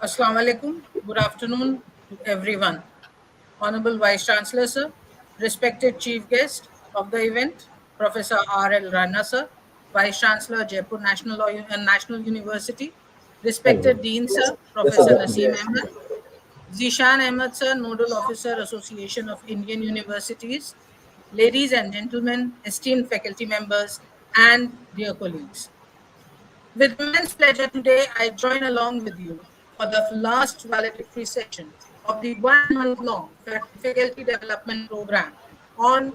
Assalamu alaikum. Good afternoon to everyone. Honorable Vice Chancellor, sir, respected Chief Guest of the event, Professor R.L. Rana, sir, Vice Chancellor, Jaipur National University, respected Dean, sir, Professor Naseem Ahmed, Zishan Ahmed, sir, Nodal Officer, Association of Indian Universities, ladies and gentlemen, esteemed faculty members, and dear colleagues. With immense pleasure today, I join along with you for the last valedictory session of the 1 month long faculty development program on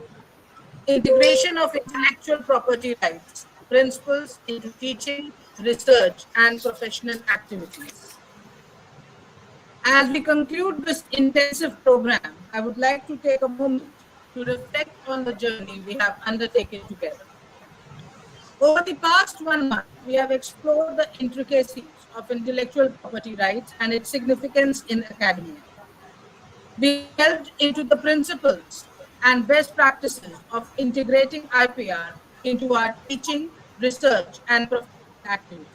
integration of intellectual property rights principles into teaching, research, and professional activities. As we conclude this intensive program, I would like to take a moment to reflect on the journey we have undertaken together. Over the past 1 month, we have explored the intricacies of intellectual property rights and its significance in academia. We have delved into the principles and best practices of integrating IPR into our teaching, research, and professional activities.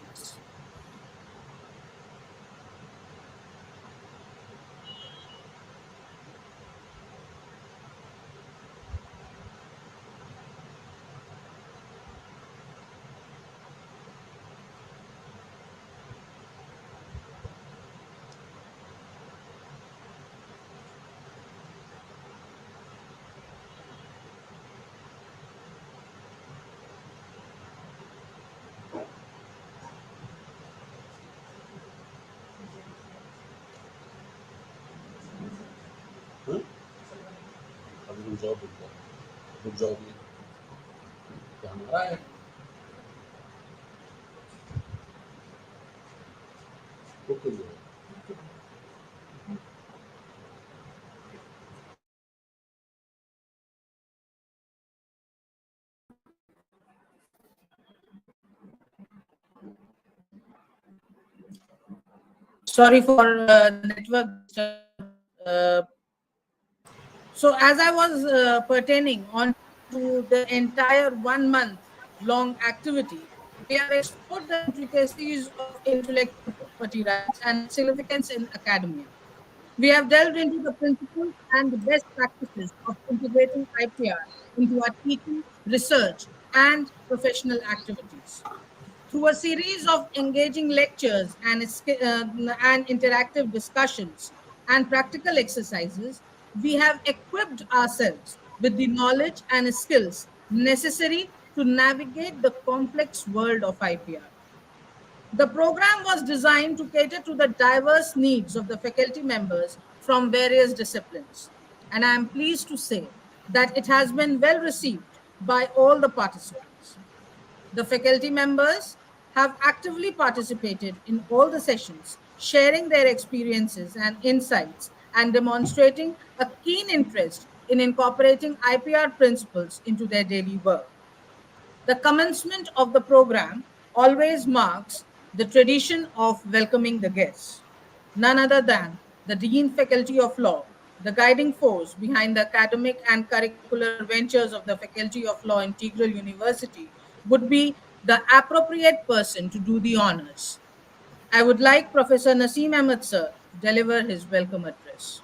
Good job. Good job. Right. Okay. Sorry for the network disturbance. So as I was pertaining on to the entire 1 month long activity, we have explored the intricacies of intellectual property rights and its significance in academia. We have delved into the principles and the best practices of integrating IPR into our teaching, research, and professional activities. Through a series of engaging lectures and interactive discussions and practical exercises, we have equipped ourselves with the knowledge and skills necessary to navigate the complex world of IPR. The program was designed to cater to the diverse needs of the faculty members from various disciplines, and I am pleased to say that it has been well received by all the participants. The faculty members have actively participated in all the sessions, sharing their experiences and insights and demonstrating a keen interest in incorporating IPR principles into their daily work. The commencement of the program always marks the tradition of welcoming the guests. None other than the Dean Faculty of Law, the guiding force behind the academic and curricular ventures of the Faculty of Law Integral University, would be the appropriate person to do the honors. I would like Professor Naseem Ahmed sir to deliver his welcome address.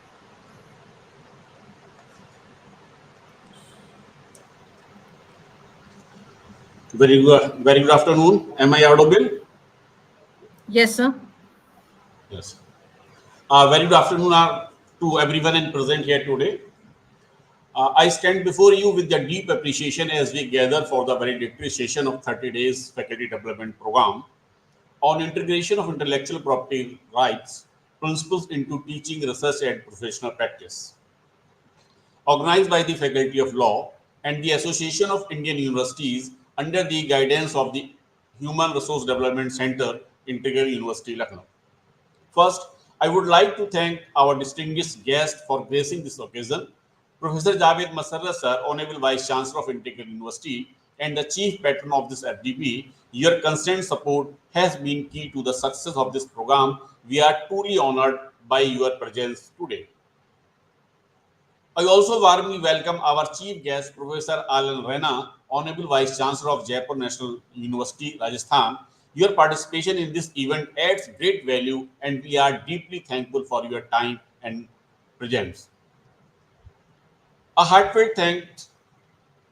Very good afternoon. Am I audible? Yes, sir. Yes. Very good afternoon to everyone and present here today. I stand before you with a deep appreciation as we gather for the valedictory session of 30 days faculty development program on integration of intellectual property rights principles into teaching, research, and professional practice. Organized by the Faculty of Law and the Association of Indian Universities under the guidance of the Human Resource Development Center, Integral University, Lucknow. First, I would like to thank our distinguished guest for gracing this occasion, Professor Javed Masarra sir, Honorable Vice Chancellor of Integral University and the Chief Patron of this FDP. Your constant support has been key to the success of this program. We are truly honored by your presence today. I also warmly welcome our chief guest, Professor Alan Rana, Honorable Vice Chancellor of Jaipur National University, Rajasthan. Your participation in this event adds great value, and we are deeply thankful for your time and presence. A heartfelt thanks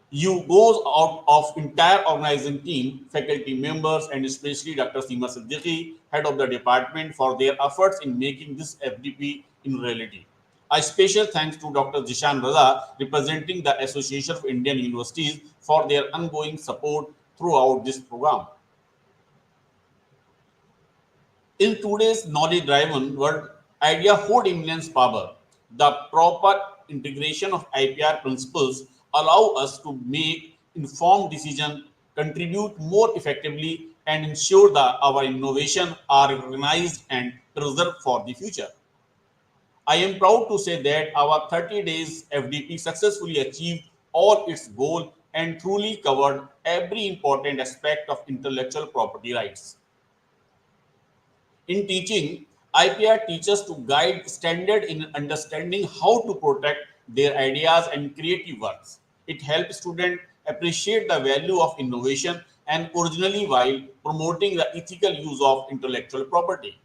you goes out of entire organizing team, faculty members, and especially Dr. Seema Siddiqui, head of the department, for their efforts in making this FDP in reality. A special thanks to Dr. Jishan Raza, representing the Association of Indian Universities, for their ongoing support throughout this program. In today's knowledge-driven world, idea hold immense power. The proper integration of IPR principles allow us to make informed decisions, contribute more effectively, and ensure that our innovation are recognized and preserved for the future. I am proud to say that our 30 days FDP successfully achieved all its goals and truly covered every important aspect of intellectual property rights. In teaching, IPR teachers to guide standard in understanding how to protect their ideas and creative works. It helps students appreciate the value of innovation and originally while promoting the ethical use of intellectual property.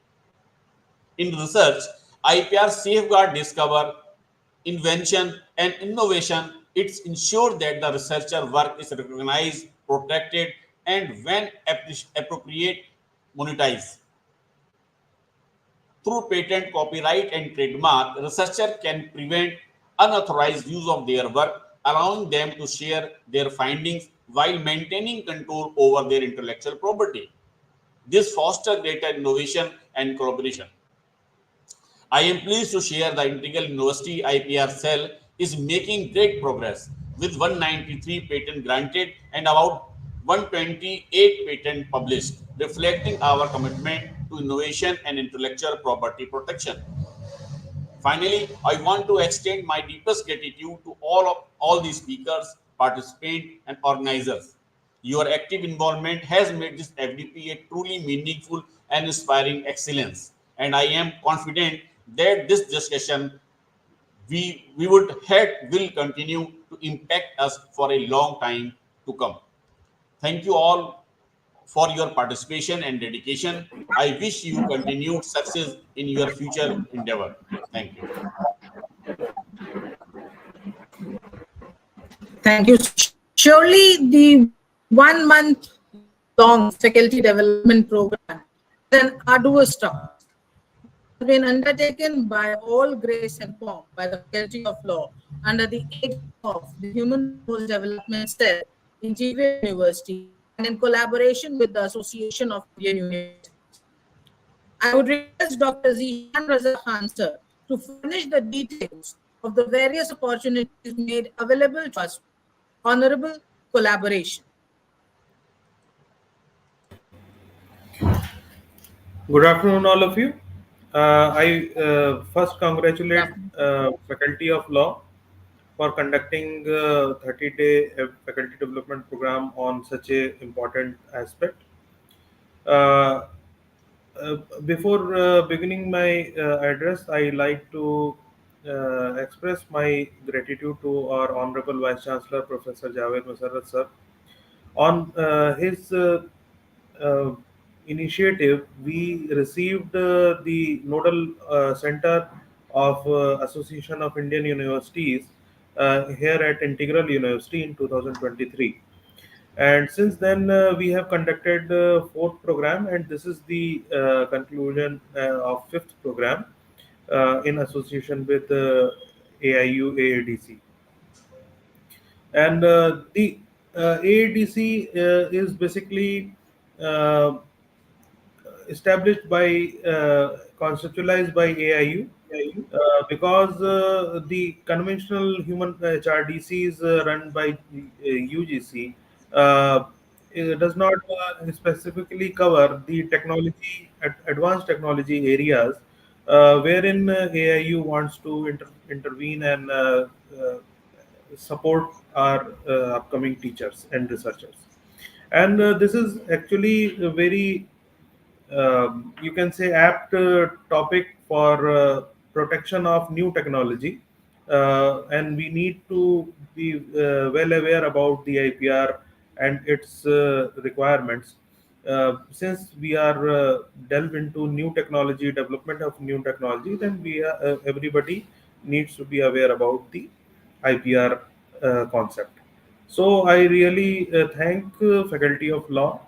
In research, IPR safeguard discover invention and innovation. It ensures that the researcher work is recognized, protected, and when appropriate, monetized. Through patent, copyright, and trademark, researchers can prevent unauthorized use of their work, allowing them to share their findings while maintaining control over their intellectual property. This fosters greater innovation and collaboration. I am pleased to share the Integral University IPR cell is making great progress with 193 patent granted and about 128 patent published, reflecting our commitment to innovation and intellectual property protection. Finally, I want to extend my deepest gratitude to all the speakers, participants, and organizers. Your active involvement has made this FDP a truly meaningful and inspiring excellence. And I am confident that this discussion we would had will continue to impact us for a long time to come. Thank you all for your participation and dedication. I wish you continued success in your future endeavor. Thank you. Thank you. Surely the 1 month long faculty development program is an arduous task. It has been undertaken by all grace and pomp by the Faculty of Law under the aegis of the Human Resource Development Cell, Interior University, and in collaboration with the Association of Indian Universities. I would request Dr. Zishan Raza Khan sir to furnish the details of the various opportunities made available to us for honorable collaboration. Good afternoon, all of you. I first Good congratulate afternoon. Faculty of Law for conducting 30-day faculty development program on such a important aspect. Uh, Before beginning my address, I like to express my gratitude to our Honorable Vice Chancellor, Professor Javed Masarrat sir, on his uh, initiative. We received the Nodal Center of Association of Indian Universities here at Integral University in 2023. And since then, we have conducted the fourth program, and this is the conclusion of fifth program in association with AIU AADC. And the AADC is basically uh, established by conceptualized by AIU because the conventional human HRDCs run by UGC uh, it does not specifically cover the technology advanced technology areas wherein AIU wants to intervene and support our upcoming teachers and researchers. And this is actually a very you can say apt topic for protection of new technology, and we need to be well aware about the IPR and its requirements. Since we are delve into new technology, development of new technology, then we are, everybody needs to be aware about the IPR concept. So I really thank Faculty of Law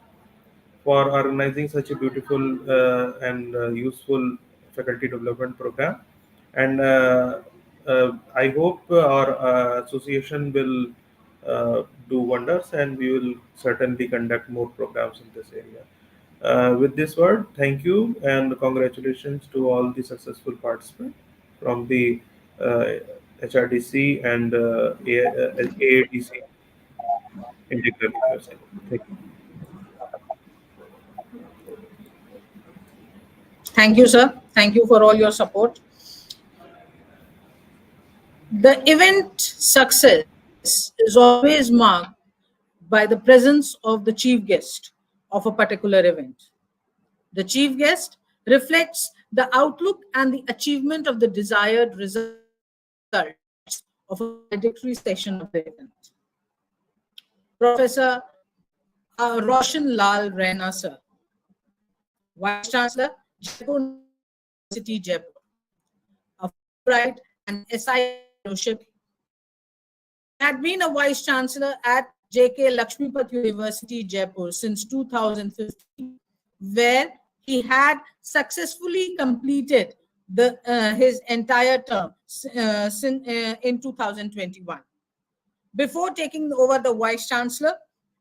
for organizing such a beautiful and useful faculty development program. And I hope our association will do wonders, and we will certainly conduct more programs in this area. With this word, thank you and congratulations to all the successful participants from the uh, HRDC and AADC Integral University. Thank you. Thank you, sir. Thank you for all your support. The event success is always marked by the presence of the chief guest of a particular event. The chief guest reflects the outlook and the achievement of the desired results of a valedictory session of the event. Professor Roshan Lal Raina, sir, Vice Chancellor, Jaipur National University, Jaipur, a Fulbright and SIP fellowship. He had been a Vice Chancellor at JK Lakshmipat University, Jaipur since 2015, where he had successfully completed his entire term in 2021. Before taking over the Vice Chancellor,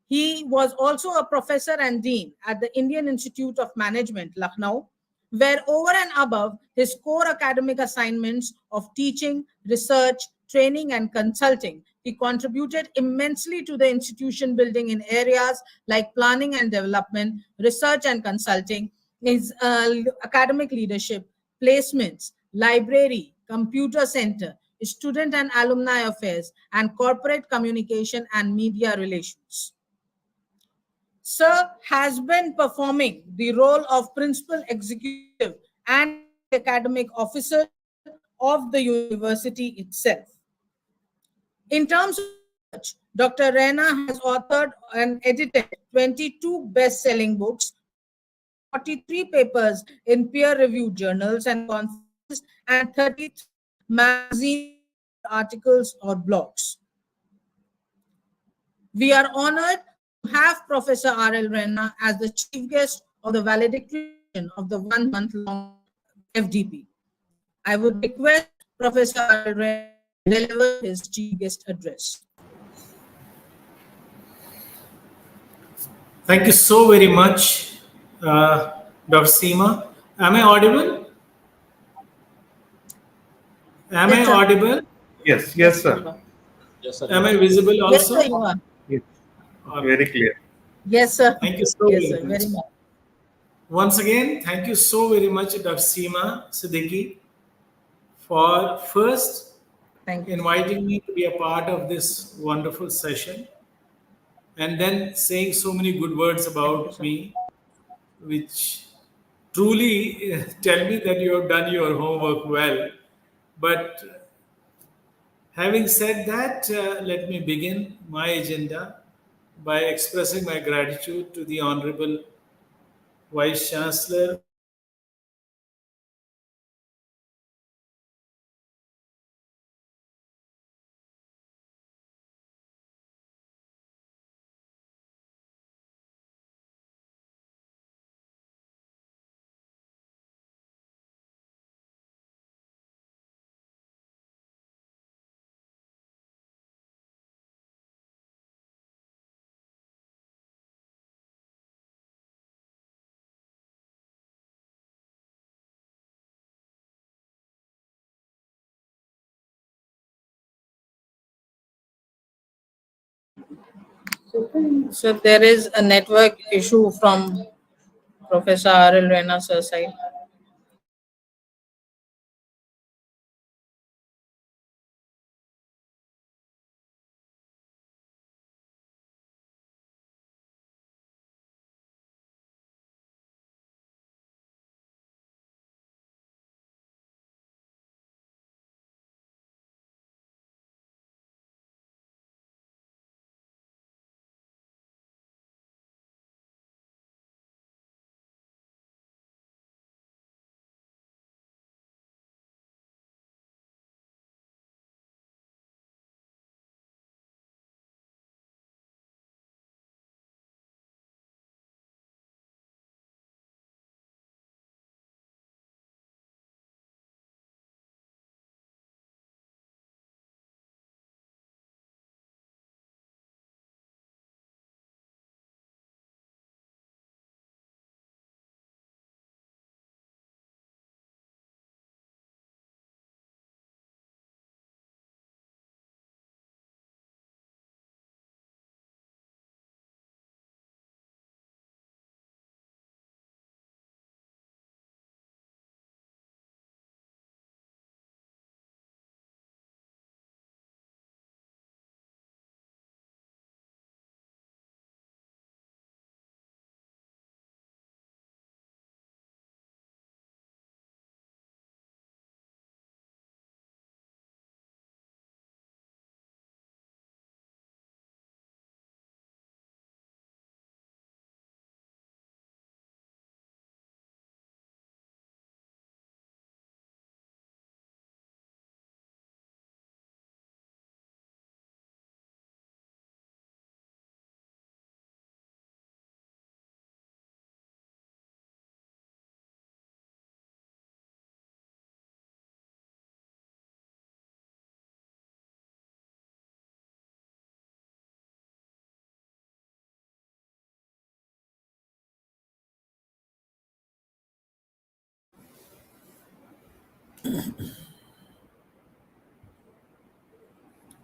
he was also a professor and dean at the Indian Institute of Management, Lucknow, where over and above his core academic assignments of teaching, research, training, and consulting, he contributed immensely to the institution building in areas like planning and development, research and consulting, his academic leadership, placements, library, computer center, student and alumni affairs, and corporate communication and media relations. Sir has been performing the role of principal executive and chief academic officer of the university itself. In terms of research, Dr. Raina has authored and edited 22 best-selling books, published 43 papers in peer-reviewed journals and conferences, and 33 magazine-featured articles or blogs. We are honored to have Professor R.L. Raina as the chief guest of the valedictory session of the 1 month long FDP. I would request Professor R.L. Raina to deliver his chief guest address. Thank you so very much, Dr. Seema. Am I audible? Am I Yes, sir. audible? Yes, Yes, yes, sir, sir. you are. Yes, sir. Am I visible Yes, sir, also? you are. Yes. All right. Very clear. Yes, sir. Thank you so Yes, very sir. much. Very much. Once again, thank you so very much, Dr. Seema Siddiqui, for first Thank you, sir. inviting me to be a part of this wonderful session and then saying so many good words Thank you, about sir. me, which truly tell me that you have done your homework well. But having said that, let me begin my agenda by expressing my gratitude to the Honorable Vice Chancellor for organizing such a wonderful So there is a network issue from Professor R.L. Raina sir side.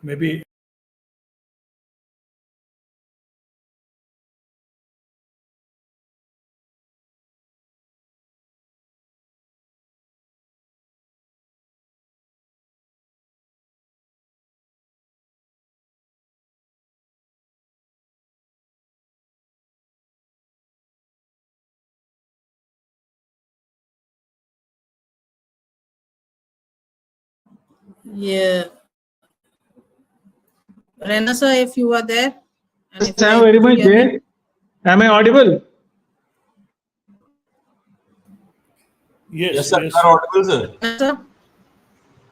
Maybe. Yeah. Renasa, if you are there, and Yes, if you are I'm able very to much hear me. there. Am I audible? Yes, Yes, sir. You yes. are audible, sir. Renasa?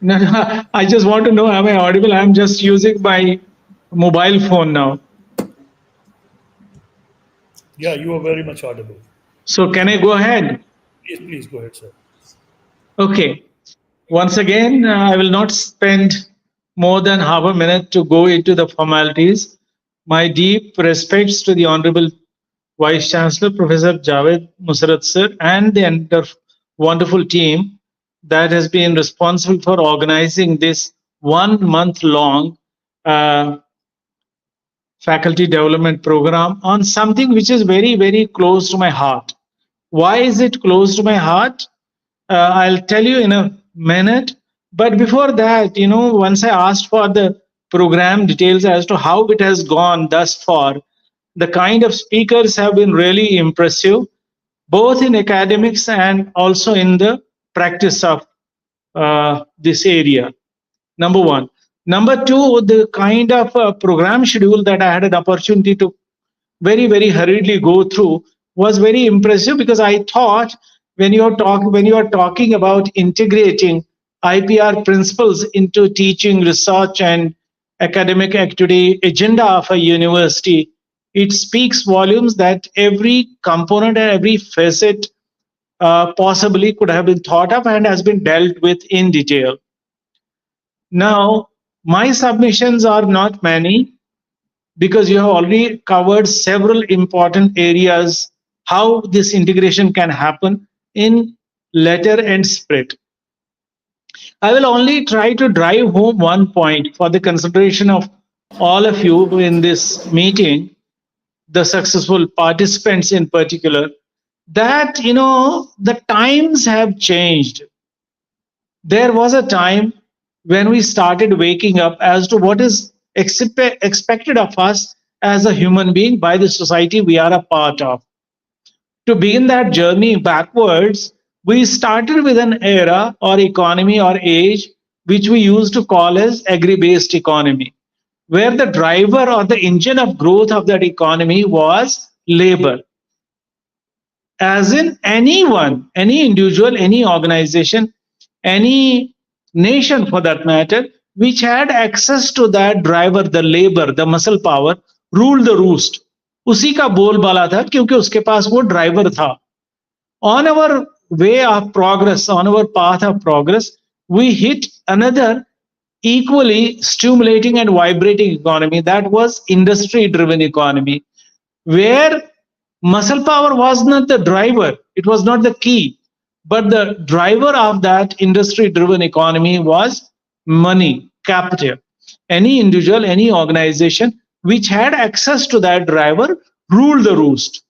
No, no, I just want to know, am I audible? I'm just using my mobile phone now. Yeah, you are very much audible. So can I go ahead? Please, please go ahead, sir. Okay. Once again, I will not spend more than half a minute to go into the formalities. My deep respects to the Honorable Vice Chancellor, Professor Javed Musrat sir, and the entire wonderful team that has been responsible for organizing this 1 month long faculty development program on something which is very, very close to my heart. Why is it close to my heart? I'll tell you in a minute. But before that, once I asked for the program details as to how it has gone thus far, the kind of speakers have been really impressive, both in academics and also in the practice of this area. Number one. Number two, the kind of program schedule that I had an opportunity to very, very hurriedly go through was very impressive, because I thought when you are talking about integrating IPR principles into teaching, research, and academic activity agenda of a university, it speaks volumes that every component and every facet possibly could have been thought of and has been dealt with in detail. Now, my submissions are not many, because you have already covered several important areas how this integration can happen in letter and spirit. I will only try to drive home one point for the consideration of all of you in this meeting, the successful participants in particular, that the times have changed. There was a time when we started waking up as to what is expected of us as a human being by the society we are a part of. To begin that journey backwards, we started with an era or economy or age which we used to call as agri-based economy, where the driver or the engine of growth of that economy was labor. As in anyone, any individual, any organization, any nation for that matter, which had access to that driver, the labor, the muscle power, ruled the roost. उसी का बोलबाला था, क्योंकि उसके पास वो driver था. On our way of progress, on our path of progress, we hit another equally stimulating and vibrating economy, that was industry driven economy, where muscle power was not the driver, it was not the key, but the driver of that industry driven economy was money, capital. Any individual, any organization which had access to that driver ruled the roost.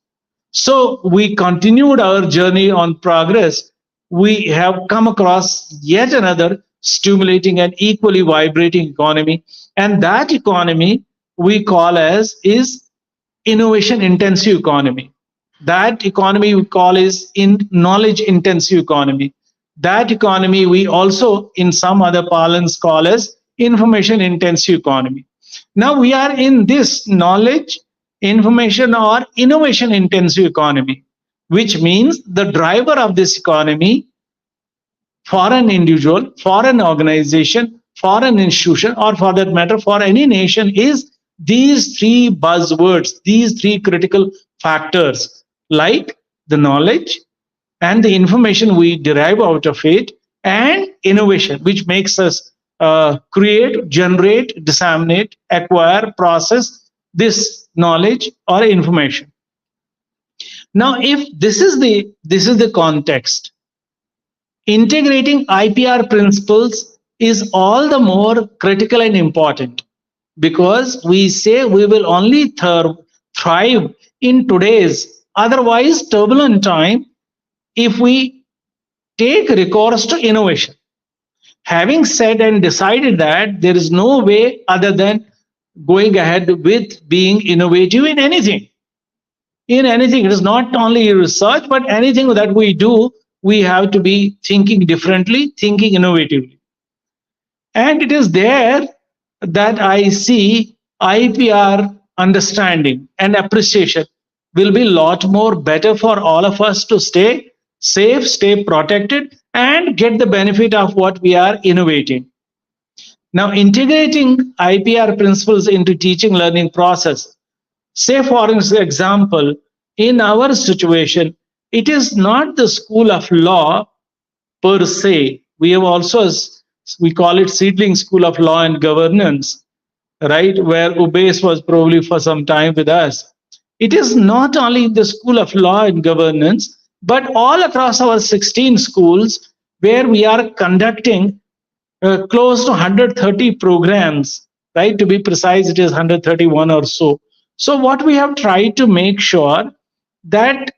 So we continued our journey on progress. We have come across yet another stimulating and equally vibrating economy, and that economy we call as is innovation intensive economy. That economy we call is in knowledge intensive economy. That economy we also in some other parlance call as information intensive economy. Now we are in this knowledge, information, or innovation intensive economy, which means the driver of this economy for an individual, for an organization, for an institution, or for that matter, for any nation is these three buzzwords, these three critical factors, like the knowledge and the information we derive out of it, and innovation, which makes us create, generate, disseminate, acquire, process this knowledge or information. Now, if this is the context, integrating IPR principles is all the more critical and important, because we say we will only thrive in today's otherwise turbulent time if we take recourse to innovation. Having said and decided that, there is no way other than going ahead with being innovative in anything. In anything, it is not only research, but anything that we do, we have to be thinking differently, thinking innovatively. And it is there that I see IPR understanding and appreciation will be a lot more better for all of us to stay safe, stay protected, and get the benefit of what we are innovating. Now, integrating IPR principles into teaching learning process. Say, for example, in our situation, it is not the school of law per se. We have also, we call it Seedling School of Law and Governance, right, where Ubais was probably for some time with us. It is not only the School of Law and Governance, but all across our 16 schools where we are conducting close to 130 programs, right? To be precise, it is 131 or so. So what we have tried to make sure that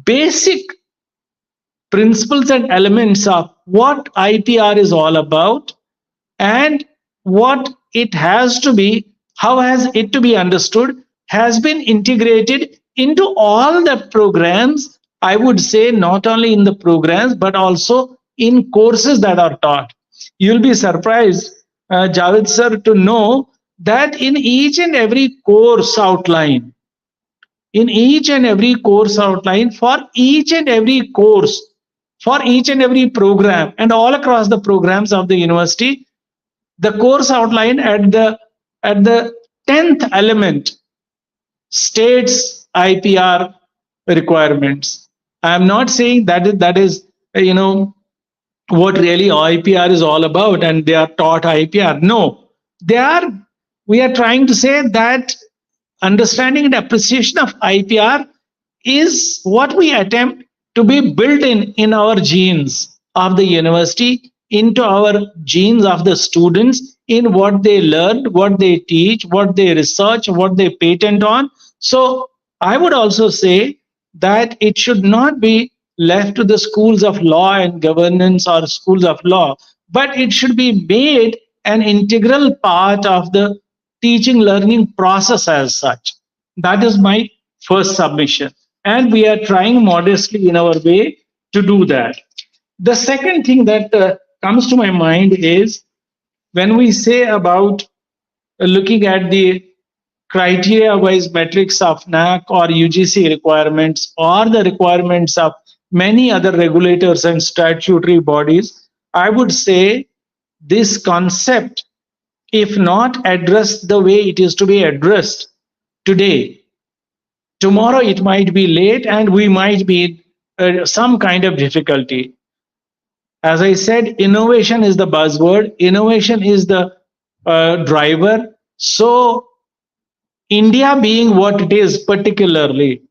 basic principles and elements of what IPR is all about and what it has to be, how has it to be understood, has been integrated into all the programs. I would say not only in the programs, but also in courses that are taught. You'll be surprised, Javed sir, to know that in each and every course outline, for each and every course, for each and every program, and all across the programs of the university, the course outline at the 10th element states IPR requirements. I am not saying that is what really IPR is all about, and they are taught IPR. No, we are trying to say that understanding and appreciation of IPR is what we attempt to be built in our genes of the university, into our genes of the students, in what they learn, what they teach, what they research, what they patent on. So I would also say that it should not be left to the schools of law and governance or schools of law, but it should be made an integral part of the teaching learning process as such. That is my first submission. And we are trying modestly in our way to do that. The second thing that comes to my mind is when we say about looking at the criteria-wise metrics of NAC or UGC requirements, or the requirements of many other regulators and statutory bodies, I would say this concept, if not addressed the way it is to be addressed today, tomorrow it might be late and we might be some kind of difficulty. As I said, innovation is the buzzword, innovation is the driver. So India being what it is, particularly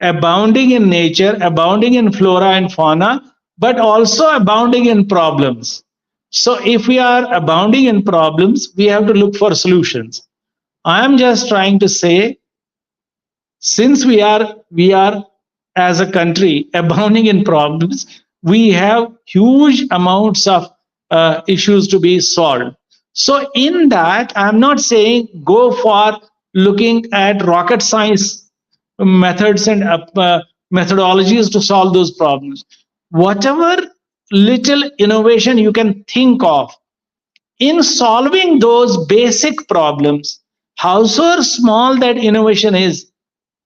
abounding in nature, abounding in flora and fauna, but also abounding in problems. So if we are abounding in problems, we have to look for solutions. I am just trying to say, since we are as a country abounding in problems, we have huge amounts of issues to be solved. So in that, I'm not saying go for looking at rocket science methods and methodologies to solve those problems. Whatever little innovation you can think of in solving those basic problems, however small that innovation is,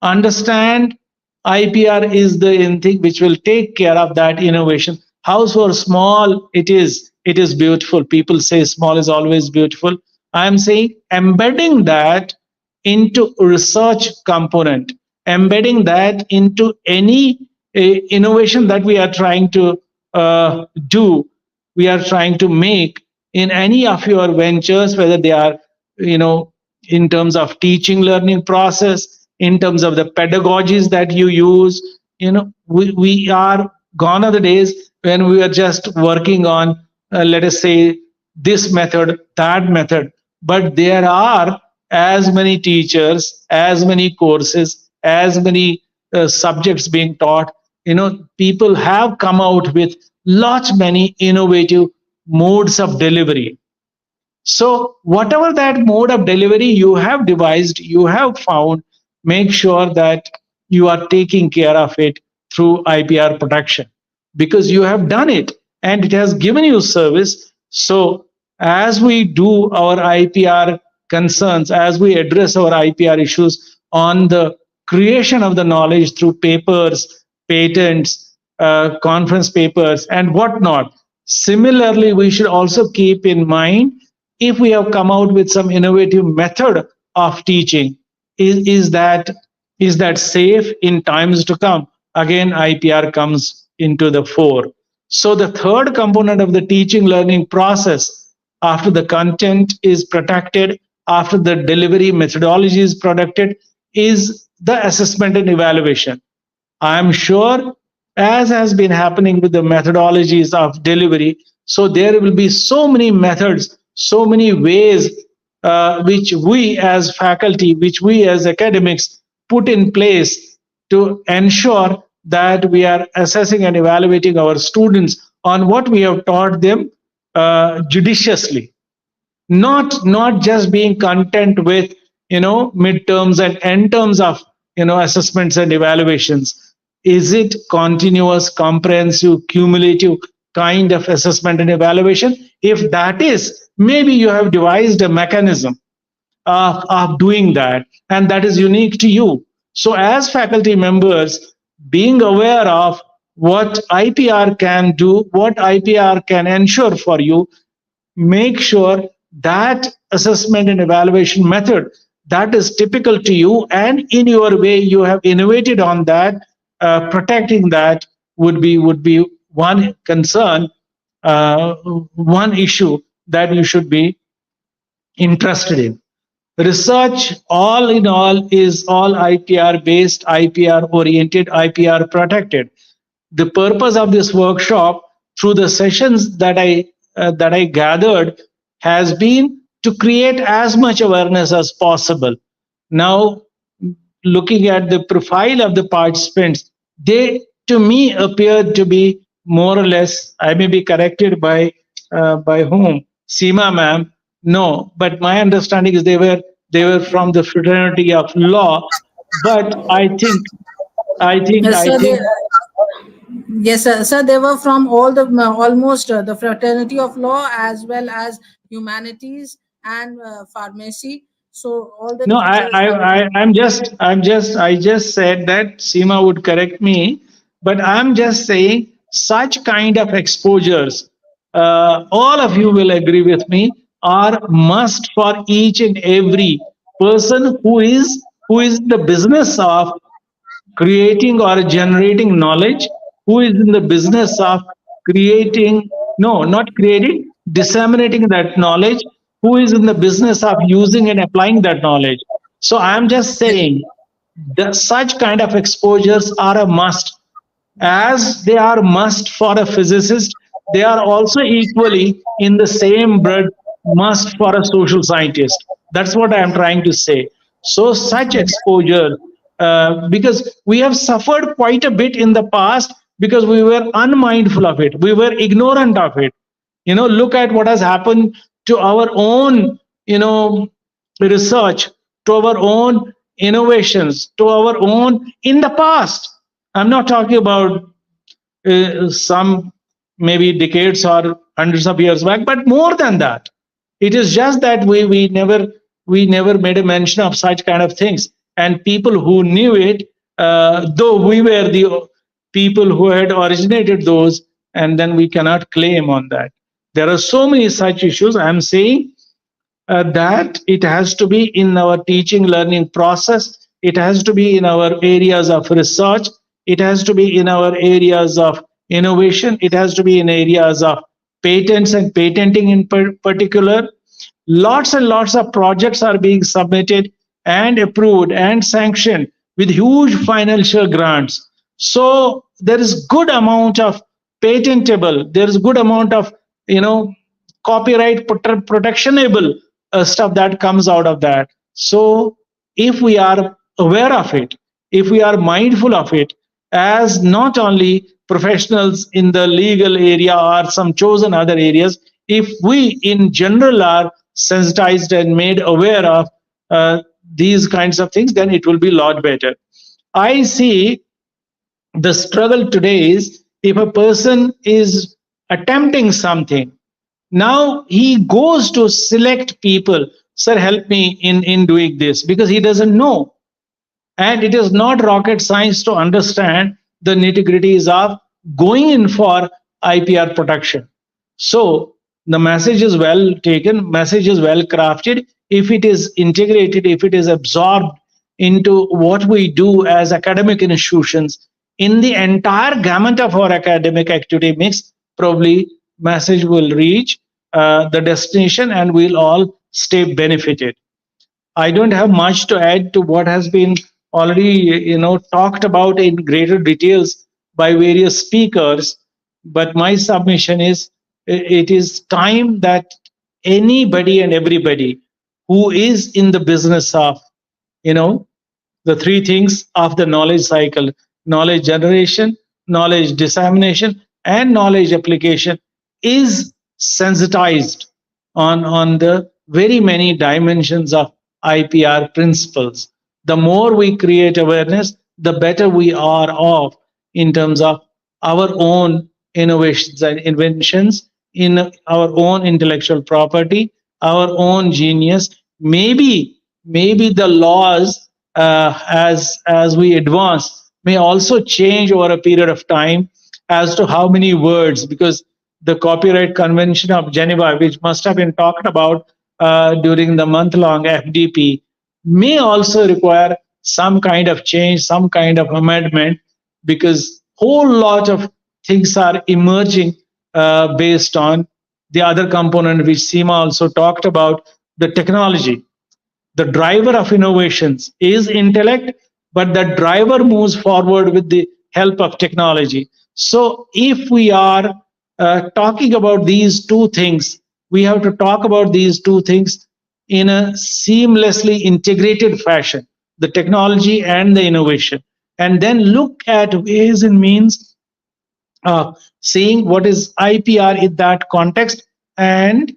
understand IPR is the thing which will take care of that innovation. However small it is beautiful. People say small is always beautiful. I am saying embedding that into research component, embedding that into any innovation that we are trying to do, we are trying to make in any of your ventures, whether they are, in terms of teaching learning process, in terms of the pedagogies that you use. We are gone are the days when we are just working on, let us say, this method, that method. But there are as many teachers, as many courses, as many subjects being taught. People have come out with lots many innovative modes of delivery. So, whatever that mode of delivery you have devised, you have found, make sure that you are taking care of it through IPR protection, because you have done it and it has given you service. So, as we do our IPR concerns, as we address our IPR issues on the creation of the knowledge through papers, patents, conference papers, and whatnot, similarly, we should also keep in mind, if we have come out with some innovative method of teaching, is that safe in times to come? Again, IPR comes into the fore. So the third component of the teaching learning process, after the content is protected, after the delivery methodology is protected, is the assessment and evaluation. I'm sure, as has been happening with the methodologies of delivery, so there will be so many methods, so many ways which we as faculty, which we as academics put in place to ensure that we are assessing and evaluating our students on what we have taught them judiciously, not just being content with midterms and end terms of assessments and evaluations. Is it continuous, comprehensive, cumulative kind of assessment and evaluation? If that is, maybe you have devised a mechanism of doing that, and that is unique to you. So as faculty members, being aware of what IPR can do, what IPR can ensure for you, make sure that assessment and evaluation method that is typical to you and in your way you have innovated on that, protecting that would be one concern, one issue that you should be interested in. Research, all in all, is all IPR based, IPR oriented, IPR protected. The purpose of this workshop, through the sessions that I gathered, has been to create as much awareness as possible. Now, looking at the profile of the participants, they to me appeared to be more or less, I may be corrected by whom, Seema ma'am. No, but my understanding is they were from the fraternity of law. But I Sir, think yes, sir, they were from all the almost the fraternity of law as well as humanities and pharmacy. So all the no, teachers have. I just said that Seema would correct me, but I'm just saying such kind of exposures, all of you will agree with me, are must for each and every person who is in the business of creating or generating knowledge, who is in the business of creating, no, not creating, disseminating that knowledge, who is in the business of using and applying that knowledge. So I'm just saying that such kind of exposures are a must. As they are must for a physicist, they are also equally in the same breath must for a social scientist. That's what I am trying to say. So such exposure, because we have suffered quite a bit in the past because we were unmindful of it, we were ignorant of it. Look at what has happened to our own research, to our own innovations, to our own in the past. I'm not talking about some maybe decades or hundreds of years back, but more than that. It is just that we never made a mention of such kind of things, and people who knew it, though we were the people who had originated those, and then we cannot claim on that. There are so many such issues. I'm saying that it has to be in our teaching learning process, it has to be in our areas of research, it has to be in our areas of innovation, it has to be in areas of patents and patenting in particular. Lots and lots of projects are being submitted and approved and sanctioned with huge financial grants. So there is good amount of patentable. There is good amount of you know copyright protectionable stuff that comes out of that. So if we are aware of it, if we are mindful of it, as not only professionals in the legal area or some chosen other areas, if we in general are sensitized and made aware of these kinds of things, then it will be a lot better. I see the struggle today is if a person is attempting something, now he goes to select people, sir, help me in doing this, because he doesn't know. And it is not rocket science to understand the nitty gritties of going in for IPR protection. So the message is well taken, message is well crafted. If it is integrated, if it is absorbed into what we do as academic institutions in the entire gamut of our academic activity mix, probably message will reach the destination and we'll all stay benefited. I don't have much to add to what has been already, talked about in greater details by various speakers. But my submission is, it is time that anybody and everybody who is in the business of, you know, the three things of the knowledge cycle: knowledge generation, knowledge dissemination, and knowledge application, is sensitized on the very many dimensions of IPR principles. The more we create awareness, the better we are off in terms of our own innovations and inventions, in our own intellectual property, our own genius. Maybe the laws, as we advance, may also change over a period of time as to how many words, because the Copyright Convention of Geneva, which must have been talked about during the month-long FDP, may also require some kind of change, some kind of amendment, because whole lot of things are emerging based on the other component which Seema also talked about, the technology. The driver of innovations is intellect, but the driver moves forward with the help of technology. So if we are talking about these two things, we have to talk about these two things in a seamlessly integrated fashion: the technology and the innovation, and then look at ways and means seeing what is IPR in that context, and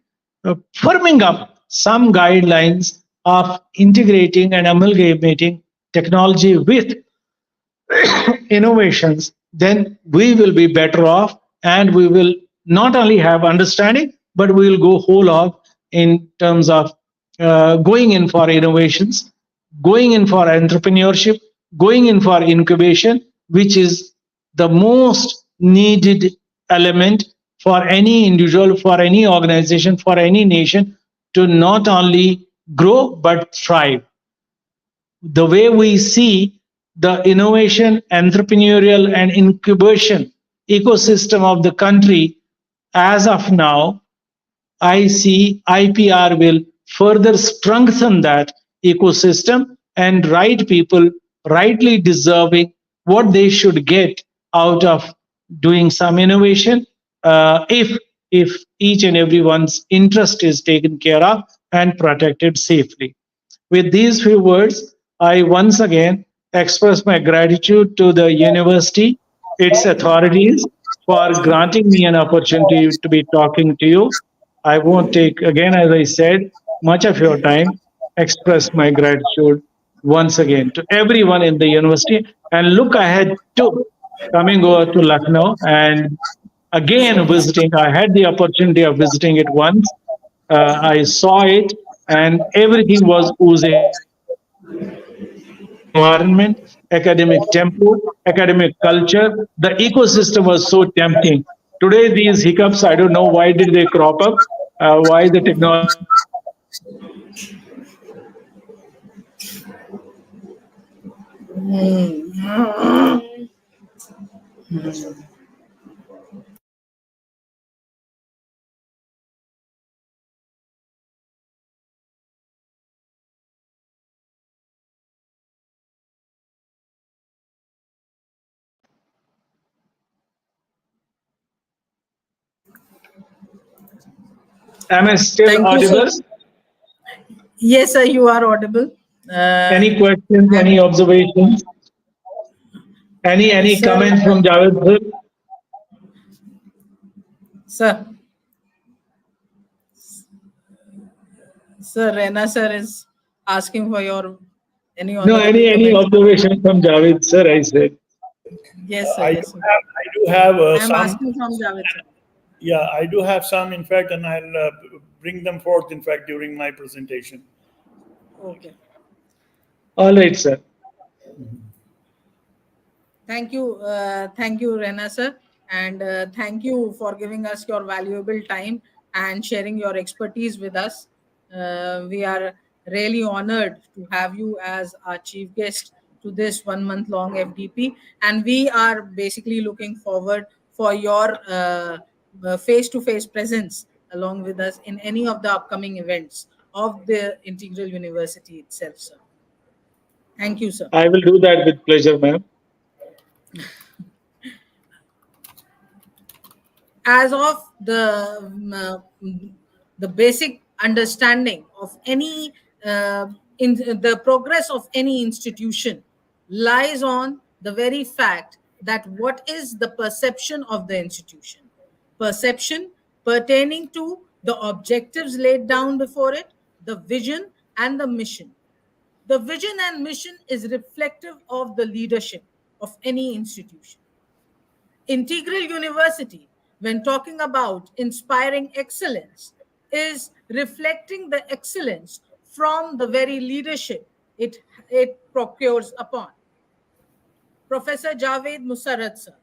firming up some guidelines of integrating and amalgamating technology with innovations, then we will be better off, and we will not only have understanding, but we will go whole hog in terms of going in for innovations, going in for entrepreneurship, going in for incubation, which is the most needed element for any individual, for any organization, for any nation to not only grow but thrive. The way we see the innovation, entrepreneurial, and incubation ecosystem of the country as of now, I see IPR will further strengthen that ecosystem, and right people rightly deserving what they should get out of doing some innovation, if each and everyone's interest is taken care of and protected safely. With these few words, I once again express my gratitude to the university, its authorities, for granting me an opportunity to be talking to you. I won't take, again, as I said, much of your time. Express my gratitude once again to everyone in the university, and look ahead to coming over to Lucknow and again visiting. I had the opportunity of visiting it once. I saw it, and everything was oozing: academic environment, academic tempo, academic culture. The ecosystem was so tempting. Today, these hiccups, I don't know why did they crop up, why the technology is Am I still Thank you, sir. audible? Yes, sir, you are audible. Uh, Any questions, any and observations, any sir, comments from Javed sir? sir, sir, Rena sir is asking for your any No, honorable any comment. observation from Javed sir, I said. Yes, sir. I Yes, do sir. have, I do have I am some. asking from Javed sir. Yeah, I do have some, in fact, and I'll bring them forth, in fact, during my presentation. Okay. All right, sir. Thank you, Rena sir, and thank you for giving us your valuable time and sharing your expertise with us. We are really honored to have you as our chief guest to this 1 month long FDP, and we are basically looking forward for your face to face presence along with us in any of the upcoming events of the Integral University itself, sir. Thank you, sir. I will do that with pleasure, ma'am. As of the basic understanding of any in the progress of any institution lies on the very fact that what is the perception of the institution, perception pertaining to the objectives laid down before it, the vision and the mission. The vision and mission is reflective of the leadership of any institution. Integral University, when talking about inspiring excellence, is reflecting the excellence from the very leadership it procures upon. Professor Javed Musarat sir,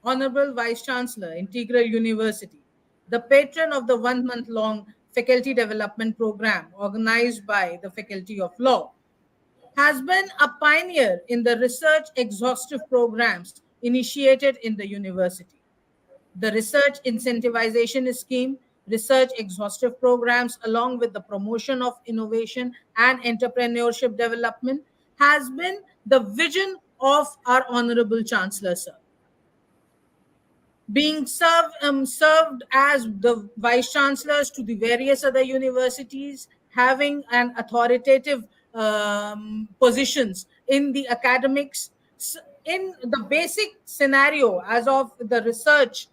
Honorable Vice Chancellor, Integral University, the patron of the 1 month long faculty development program organized by the Faculty of Law, has been a pioneer in the research exhaustive programs initiated in the university. The research incentivization scheme, research exhaustive programs, along with the promotion of innovation and entrepreneurship development, has been the vision of our Honorable Chancellor, sir. Being served as the vice chancellors to the various other universities, having an authoritative positions in the academics, in the basic scenario as of the research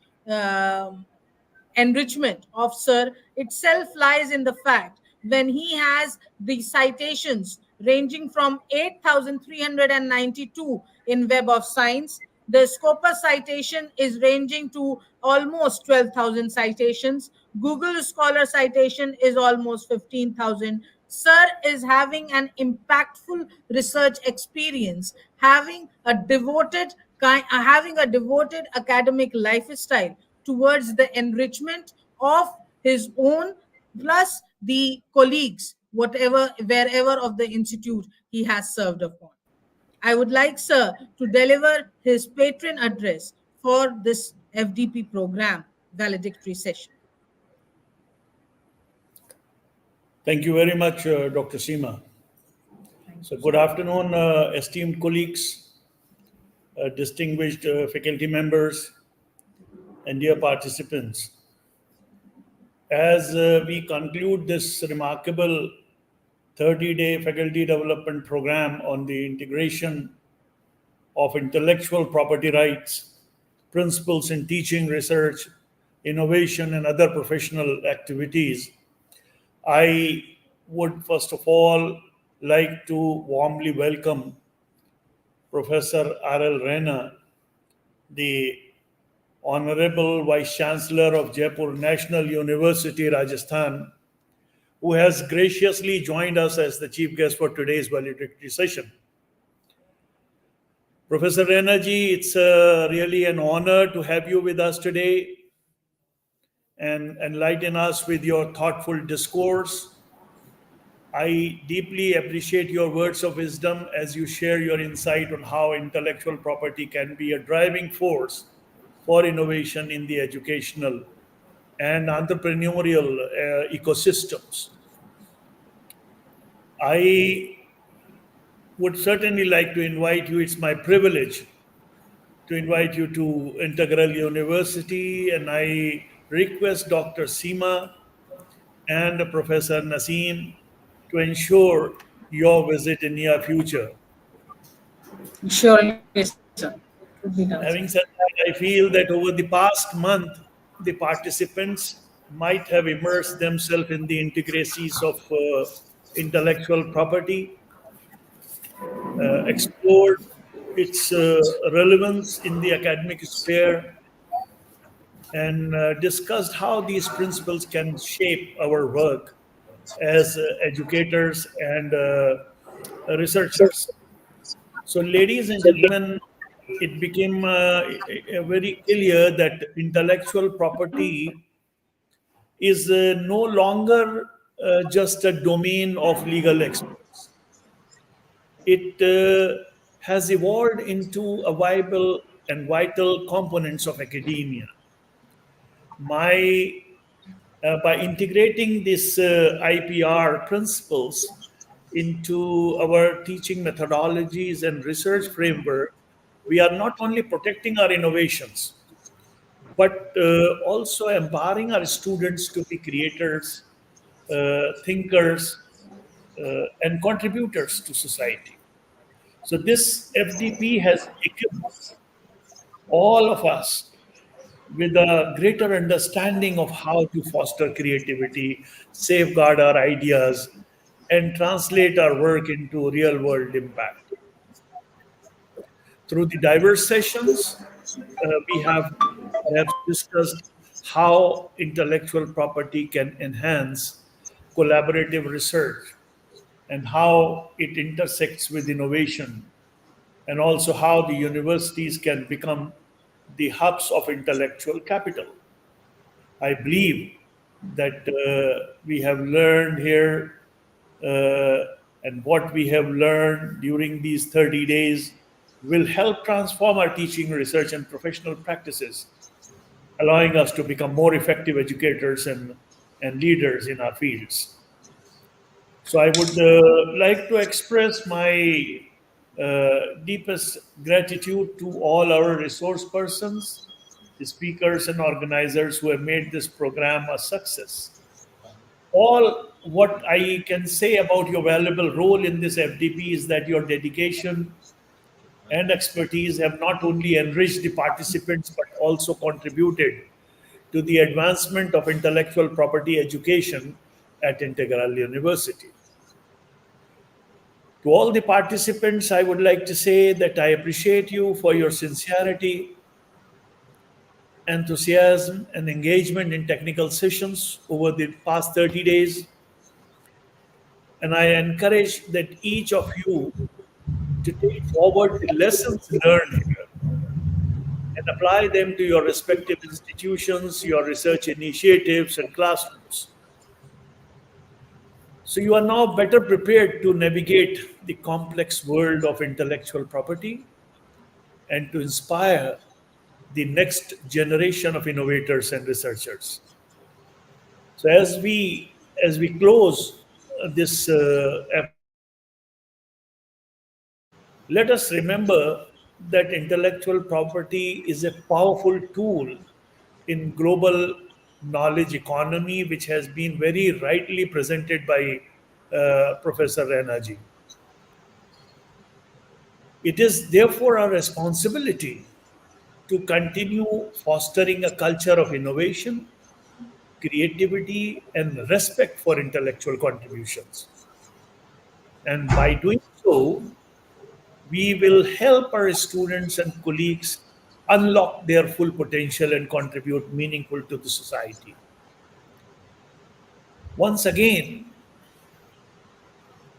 enrichment of Sir itself lies in the fact when he has the citations ranging from 8,392 in Web of Science. The Scopus citation is ranging to almost 12,000 citations. Google Scholar citation is almost 15,000. Sir is having an impactful research experience, having a devoted academic lifestyle towards the enrichment of his own plus the colleagues, whatever, wherever of the institute he has served upon. I would like, sir, to deliver his patron address for this FDP program valedictory session. Thank you very much, Dr. Seema. So, good afternoon, esteemed colleagues, distinguished faculty members, and dear participants. As we conclude this remarkable 30-day faculty development program on the integration of intellectual property rights, principles in teaching, research, innovation, and other professional activities, I would first of all like to warmly welcome Professor R.L. Rena, the Honorable Vice Chancellor of Jaipur National University, Rajasthan, who has graciously joined us as the chief guest for today's valedictory session. Professor Rena ji, it's really an honor to have you with us today and enlighten us with your thoughtful discourse. I deeply appreciate your words of wisdom as you share your insight on how intellectual property can be a driving force for innovation in the educational and entrepreneurial ecosystems. I would certainly like to invite you, it's my privilege to invite you to Integral University, and I request Dr. Seema and Professor Naseem to ensure your visit in near future. Surely, sir. It would be done, sir. Having said that, I feel that over the past month, the participants might have immersed themselves in the intricacies of intellectual property, explored its relevance in the academic sphere, and discussed how these principles can shape our work as educators and researchers. So, ladies and gentlemen, it became very clear that intellectual property is no longer just a domain of legal experts. It has evolved into a viable and vital components of academia. My By integrating these IPR principles into our teaching methodologies and research framework, we are not only protecting our innovations, but also empowering our students to be creators, thinkers, and contributors to society. So, this FDP has equipped all of us with a greater understanding of how to foster creativity, safeguard our ideas, and translate our work into real world impact. Through the diverse sessions, we have perhaps discussed how intellectual property can enhance collaborative research and how it intersects with innovation, and also how the universities can become the hubs of intellectual capital. I believe that we have learned here, and what we have learned during these 30 days will help transform our teaching, research, and professional practices, allowing us to become more effective educators and leaders in our fields. So I would like to express my deepest gratitude to all our resource persons, the speakers and organizers who have made this program a success. All what I can say about your valuable role in this FDP is that your dedication and expertise have not only enriched the participants but also contributed to the advancement of intellectual property education at Integral University. To all the participants, I would like to say that I appreciate you for your sincerity, enthusiasm, and engagement in technical sessions over the past 30 days. And I encourage that each of you to take forward the lessons learned here and apply them to your respective institutions, your research initiatives, and classrooms. So you are now better prepared to navigate the complex world of intellectual property and to inspire the next generation of innovators and researchers. So as we close this episode, let us remember that intellectual property is a powerful tool in global knowledge economy, which has been very rightly presented by Professor Renaji. It is therefore our responsibility to continue fostering a culture of innovation, creativity, and respect for intellectual contributions. And by doing so, we will help our students and colleagues unlock their full potential and contribute meaningful to the society. Once again,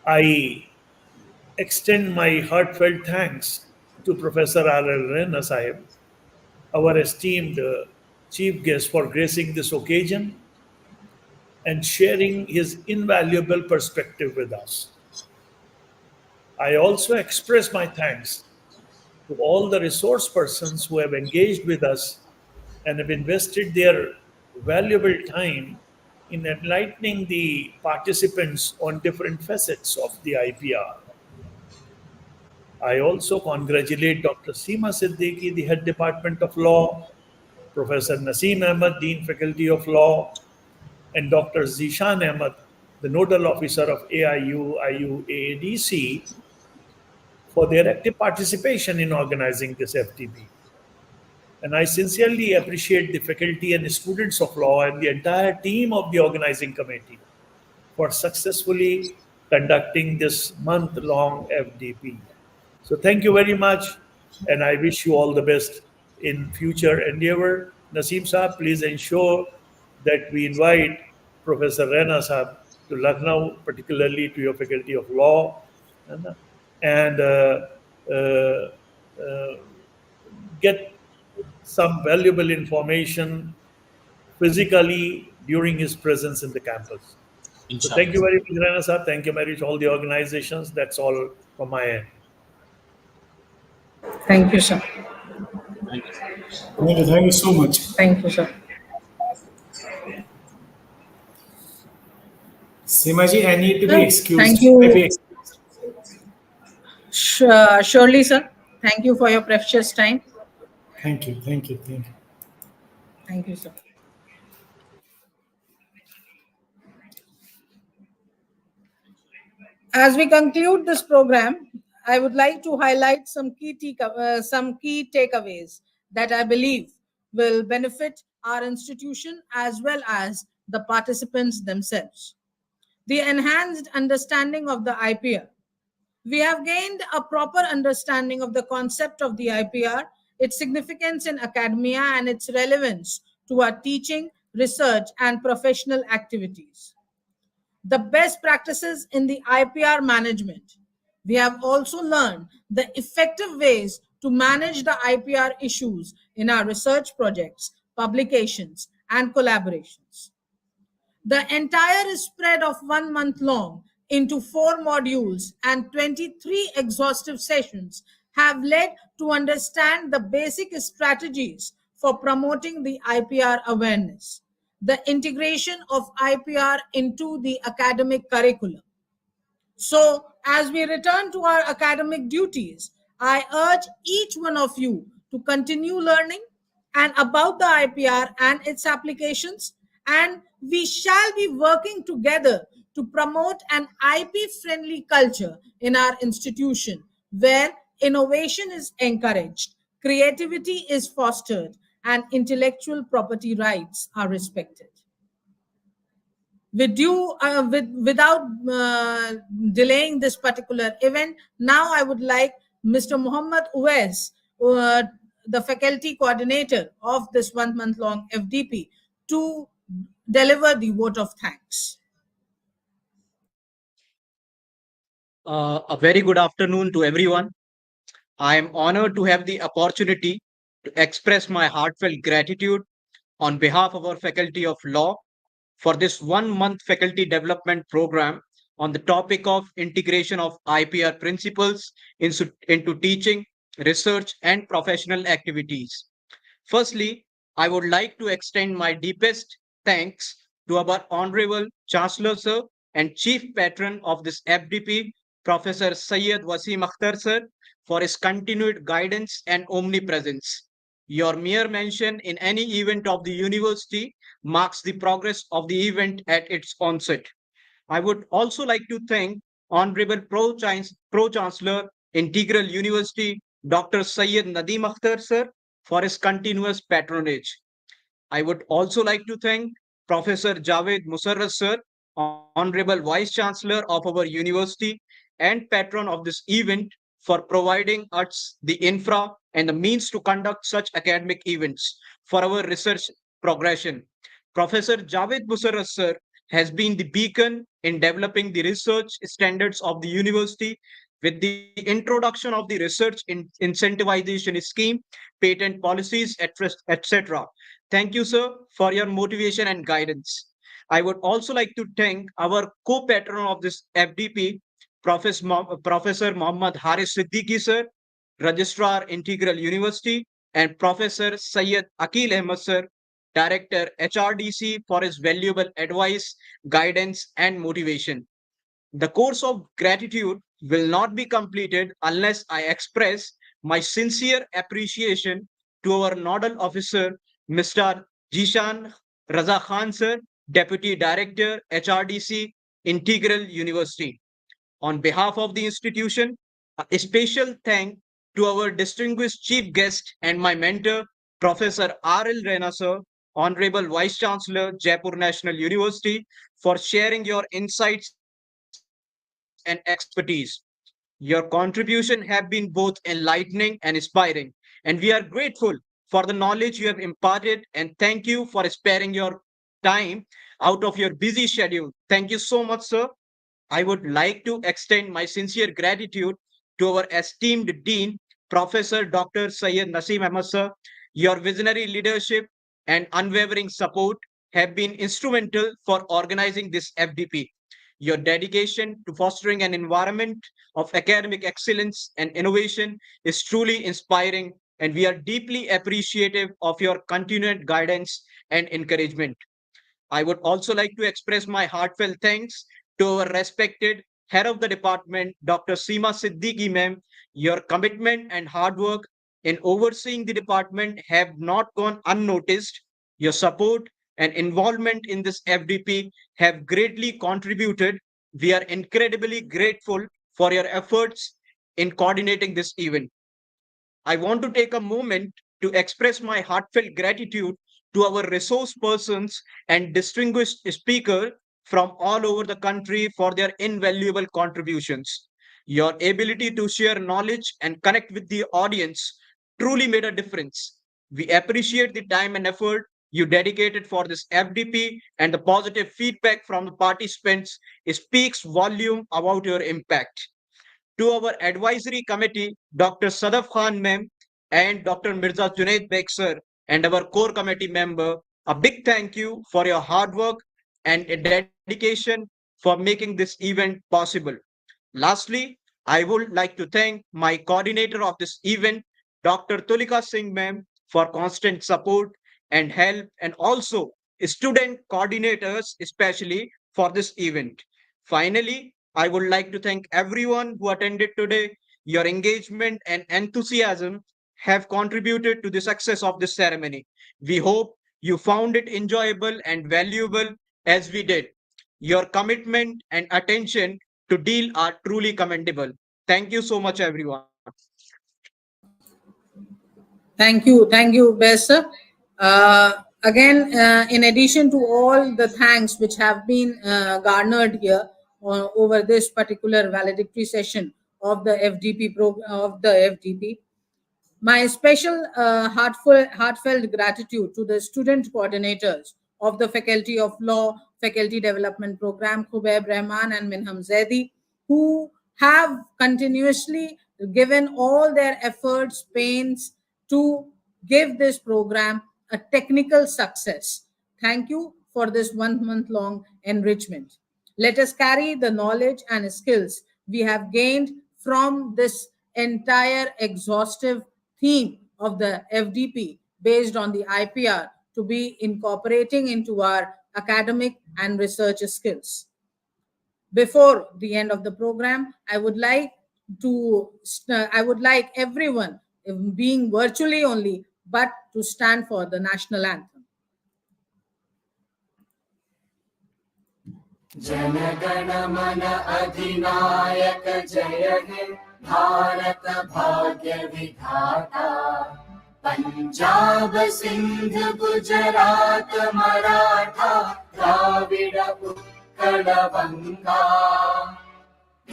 I extend my heartfelt thanks to Professor R.L. Rena Sahib, our esteemed chief guest, for gracing this occasion and sharing his invaluable perspective with us. I also express my thanks to all the resource persons who have engaged with us and have invested their valuable time in enlightening the participants on different facets of the IPR. I also congratulate Dr. Seema Siddiqui, the Head Department of Law, Professor Naseem Ahmed, Dean Faculty of Law, and Dr. Zishan Ahmed, the Nodal Officer of AIU IUAADC, for their active participation in organizing this FTP. And I sincerely appreciate the faculty and students of law and the entire team of the organizing committee for successfully conducting this month-long FDP. So thank you very much, and I wish you all the best in future endeavor. Naseem Saab, please ensure that we invite Professor Rana Saab to Lucknow, particularly to your Faculty of Law, and uh, uh, get some valuable information physically during his presence in the campus. So thank Inshallah. you very much, Rana sir. Thank you very much, all the organizations. That's all from my end. Thank you, sir. Thank you. Thank you so much. Thank you, sir. Simaji, I need to be Sir, thank excused. you. Surely, sir. Thank you for your precious time. Thank you. Thank you. Thank you. Thank you, sir. As we conclude this program, I would like to highlight some key takeaways that I believe will benefit our institution as well as the participants themselves. The enhanced understanding of the IPR. We have gained a proper understanding of the concept of the IPR, its significance in academia, and its relevance to our teaching, research, and professional activities. The best practices in the IPR management. We have also learned the effective ways to manage the IPR issues in our research projects, publications, and collaborations. The entire spread of 1 month long into 4 modules and 23 exhaustive sessions have led to understand the basic strategies for promoting the IPR awareness, the integration of IPR into the academic curriculum. So, as we return to our academic duties, I urge each one of you to continue learning and about the IPR and its applications, and we shall be working together to promote an IP friendly culture in our institution where innovation is encouraged, creativity is fostered, and intellectual property rights are respected. Without delaying this particular event, now I would like Mr. Muhammad Uwais, the faculty coordinator of this 1 month long FDP, to deliver the vote of thanks. A very good afternoon to everyone. I am honored to have the opportunity to express my heartfelt gratitude on behalf of our Faculty of Law for this 1 month faculty development program on the topic of integration of IPR principles into teaching, research, and professional activities. Firstly, I would like to extend my deepest thanks to our Honorable Chancellor Sir and Chief Patron of this FDP, Professor Syed Wasim Akhtar Sir, for his continued guidance and omnipresence. Your mere mention in any event of the university marks the progress of the event at its onset. I would also like to thank Honorable Pro-Chancellor, Integral University, Dr. Syed Nadeem Akhtar Sir, for his continuous patronage. I would also like to thank Professor Javed Musarras Sir, Honorable Vice Chancellor of our university and patron of this event, for providing us the infra and the means to conduct such academic events for our research progression. Professor Javed Musarras Sir has been the beacon in developing the research standards of the university with the introduction of the research incentivization scheme, patent policies, etc. Thank you, sir, for your motivation and guidance. I would also like to thank our co-patron of this FDP, Professor Mohammad Haris Siddiqui, sir, Registrar Integral University, and Professor Syed Akil Ahmed, sir, Director HRDC, for his valuable advice, guidance, and motivation. The course of gratitude will not be completed unless I express my sincere appreciation to our nodal officer, Mr. Jishan Raza Khan sir, Deputy Director, HRDC, Integral University. On behalf of the institution, a special thank to our distinguished chief guest and my mentor, Professor R.L. Rena sir, Honorable Vice Chancellor, Jaipur National University, for sharing your insights and expertise. Your contribution have been both enlightening and inspiring, and we are grateful for the knowledge you have imparted, and thank you for sparing your time out of your busy schedule. Thank you so much, sir. I would like to extend my sincere gratitude to our esteemed Dean, Professor Dr. Syed Naseem Ahmed sir. Your visionary leadership and unwavering support have been instrumental for organizing this FDP. Your dedication to fostering an environment of academic excellence and innovation is truly inspiring, and we are deeply appreciative of your continued guidance and encouragement. I would also like to express my heartfelt thanks to our respected head of the department, Dr. Seema Siddiqui ma'am. Your commitment and hard work in overseeing the department have not gone unnoticed. Your support and involvement in this FDP have greatly contributed. We are incredibly grateful for your efforts in coordinating this event. I want to take a moment to express my heartfelt gratitude to our resource persons and distinguished speakers from all over the country for their invaluable contributions. Your ability to share knowledge and connect with the audience truly made a difference. We appreciate the time and effort you dedicated for this FDP, and the positive feedback from the participants speaks volume about your impact. To our advisory committee, Dr. Sadaf Khan ma'am and Dr. Mirza Junaid Beg sir, and our core committee member, a big thank you for your hard work and dedication for making this event possible. Lastly, I would like to thank my coordinator of this event, Dr. Tulika Singh ma'am, for constant support and help, and also student coordinators, especially for this event. Finally, I would like to thank everyone who attended today. Your engagement and enthusiasm have contributed to the success of this ceremony. We hope you found it enjoyable and valuable as we did. Your commitment and attention to deal are truly commendable. Thank you so much, everyone. Thank you, Bessa. Again, in addition to all the thanks which have been garnered here over this particular valedictory session of the FDP, my special heartfelt gratitude to the student coordinators of the Faculty of Law Faculty Development Program, Khubaib Rahman and Minham Zaidi, who have continuously given all their efforts, pains to give this program a technical success. Thank you for this 1 month long enrichment. Let us carry the knowledge and skills we have gained from this entire exhaustive theme of the FDP based on the IPR to be incorporating into our academic and research skills. Before the end of the program, I would like everyone, being virtually only, but to stand for the national anthem. जनगण मन अधिनायक जय हे भारत भाग्य विधाता पंजाब सिंध गुजरात मराठा द्राविड उत्कल बंगा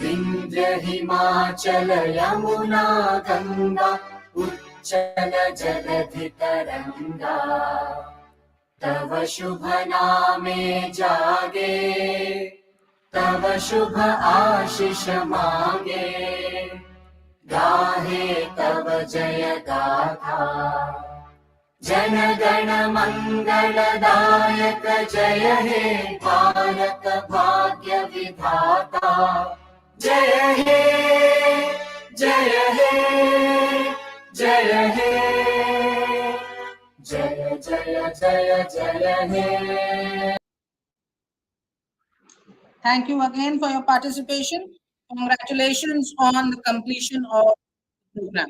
विंध्य हिमाचल यमुना गंगा उच्चल जलधि तरंगा तव शुभ नामे जागे तव शुभ आशीष मागे गाहे तव जय गाथा जन गण मंगलदायक जय हे भारत भाग्य विधाता जय हे जय हे जय हे जय जय जय जय हे. Thank you again for your participation. Congratulations on the completion of the program.